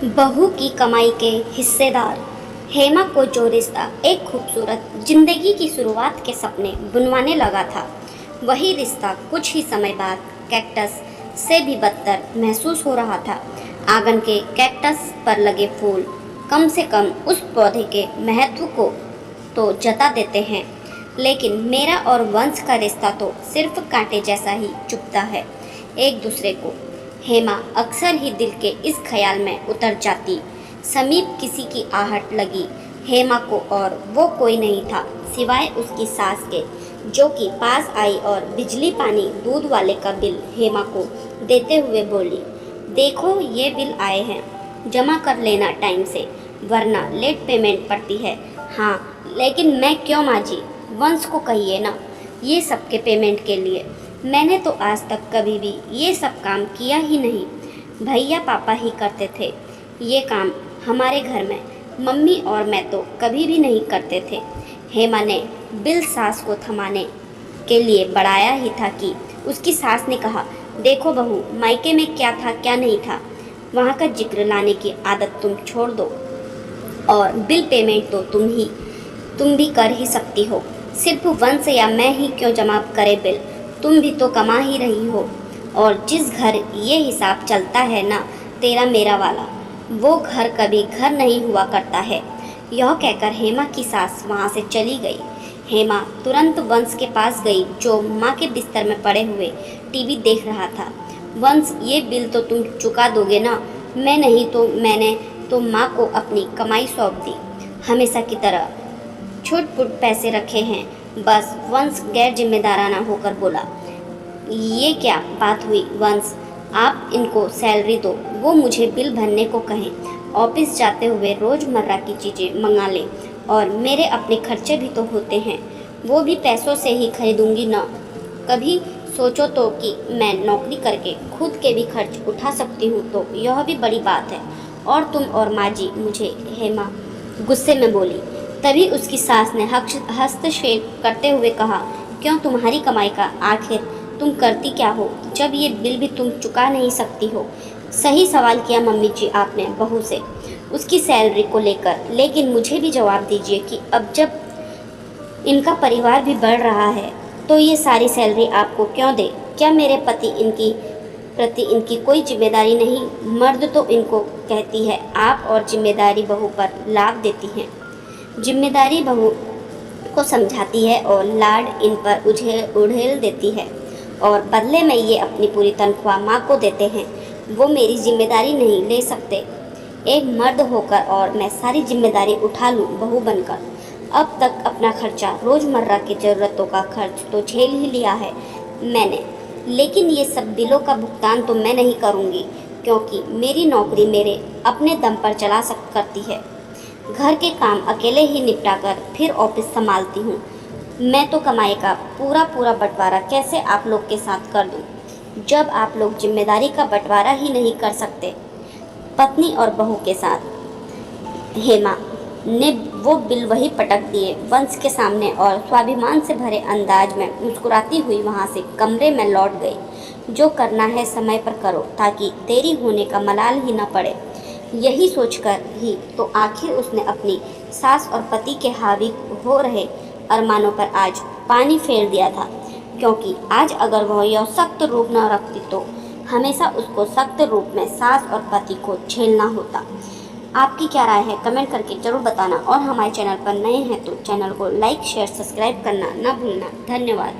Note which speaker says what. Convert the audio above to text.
Speaker 1: बहू की कमाई के हिस्सेदार। हेमा को जो रिश्ता एक खूबसूरत जिंदगी की शुरुआत के सपने बुनवाने लगा था, वही रिश्ता कुछ ही समय बाद कैक्टस से भी बदतर महसूस हो रहा था। आंगन के कैक्टस पर लगे फूल कम से कम उस पौधे के महत्व को तो जता देते हैं, लेकिन मेरा और वंश का रिश्ता तो सिर्फ कांटे जैसा ही चुभता है एक दूसरे को। हेमा अक्सर ही दिल के इस ख्याल में उतर जाती। समीप किसी की आहट लगी हेमा को, और वो कोई नहीं था सिवाय उसकी सास के, जो कि पास आई और बिजली पानी दूध वाले का बिल हेमा को देते हुए बोली, देखो ये बिल आए हैं, जमा कर लेना टाइम से, वरना लेट पेमेंट पड़ती है। हाँ, लेकिन मैं क्यों माँ जी, वंश को कहिए ना ये सब के पेमेंट के लिए। मैंने तो आज तक कभी भी ये सब काम किया ही नहीं, भैया पापा ही करते थे ये काम हमारे घर में, मम्मी और मैं तो कभी भी नहीं करते थे। हेमा ने बिल सास को थमाने के लिए बढ़ाया ही था कि उसकी सास ने कहा, देखो बहू, मायके में क्या था क्या नहीं था, वहाँ का जिक्र लाने की आदत तुम छोड़ दो, और बिल पेमेंट तो तुम भी कर ही सकती हो। सिर्फ वंश या मैं ही क्यों जमा करे बिल, तुम भी तो कमा ही रही हो, और जिस घर ये हिसाब चलता है ना तेरा मेरा वाला, वो घर कभी घर नहीं हुआ करता है। यह कहकर हेमा की सास वहाँ से चली गई। हेमा तुरंत वंश के पास गई, जो माँ के बिस्तर में पड़े हुए टीवी देख रहा था। वंश, ये बिल तो तुम चुका दोगे ना? मैं नहीं तो मैंने तो माँ को अपनी कमाई सौंप दी, हमेशा की तरह छुट-पुट पैसे रखे हैं बस। वंश गैर जिम्मेदाराना होकर बोला, ये क्या बात हुई वंश, आप इनको सैलरी दो, वो मुझे बिल भरने को कहें, ऑफिस जाते हुए रोज़मर्रा की चीज़ें मंगा लें, और मेरे अपने खर्चे भी तो होते हैं, वो भी पैसों से ही खरीदूंगी ना। कभी सोचो तो कि मैं नौकरी करके खुद के भी खर्च उठा सकती हूँ, तो यह भी बड़ी बात है। और तुम और माँ जी मुझे, हेमा गुस्से में बोली। तभी उसकी सास ने हस्तक्षेप करते हुए कहा, क्यों, तुम्हारी कमाई का आखिर तुम करती क्या हो, जब ये बिल भी तुम चुका नहीं सकती हो? सही सवाल किया मम्मी जी आपने बहू से उसकी सैलरी को लेकर, लेकिन मुझे भी जवाब दीजिए कि अब जब इनका परिवार भी बढ़ रहा है तो ये सारी सैलरी आपको क्यों दे? क्या मेरे प्रति इनकी कोई जिम्मेदारी नहीं? मर्द तो इनको कहती है आप, और जिम्मेदारी बहू पर लाद देती हैं। जिम्मेदारी बहू को समझाती है और लाड इन पर उड़ेल देती है, और बदले में ये अपनी पूरी तनख्वाह माँ को देते हैं। वो मेरी जिम्मेदारी नहीं ले सकते एक मर्द होकर, और मैं सारी जिम्मेदारी उठा लूँ बहू बनकर। अब तक अपना खर्चा, रोज़मर्रा की ज़रूरतों का खर्च तो झेल ही लिया है मैंने, लेकिन ये सब बिलों का भुगतान तो मैं नहीं करूँगी, क्योंकि मेरी नौकरी मेरे अपने दम पर चला करती है। घर के काम अकेले ही निपटा कर फिर ऑफिस संभालती हूँ। मैं तो कमाई का पूरा बंटवारा कैसे आप लोग के साथ कर दूँ, जब आप लोग जिम्मेदारी का बंटवारा ही नहीं कर सकते पत्नी और बहू के साथ। हेमा ने वो बिल वही पटक दिए वंश के सामने, और स्वाभिमान से भरे अंदाज में मुस्कुराती हुई वहाँ से कमरे में लौट गई। जो करना है समय पर करो, ताकि देरी होने का मलाल ही न पड़े। यही सोचकर ही तो आखिर उसने अपनी सास और पति के हावी हो रहे अरमानों पर आज पानी फेर दिया था, क्योंकि आज अगर वह यह सख्त रूप न रखती तो हमेशा उसको सख्त रूप में सास और पति को झेलना होता। आपकी क्या राय है कमेंट करके ज़रूर बताना, और हमारे चैनल पर नए हैं तो चैनल को लाइक शेयर सब्सक्राइब करना ना भूलना। धन्यवाद।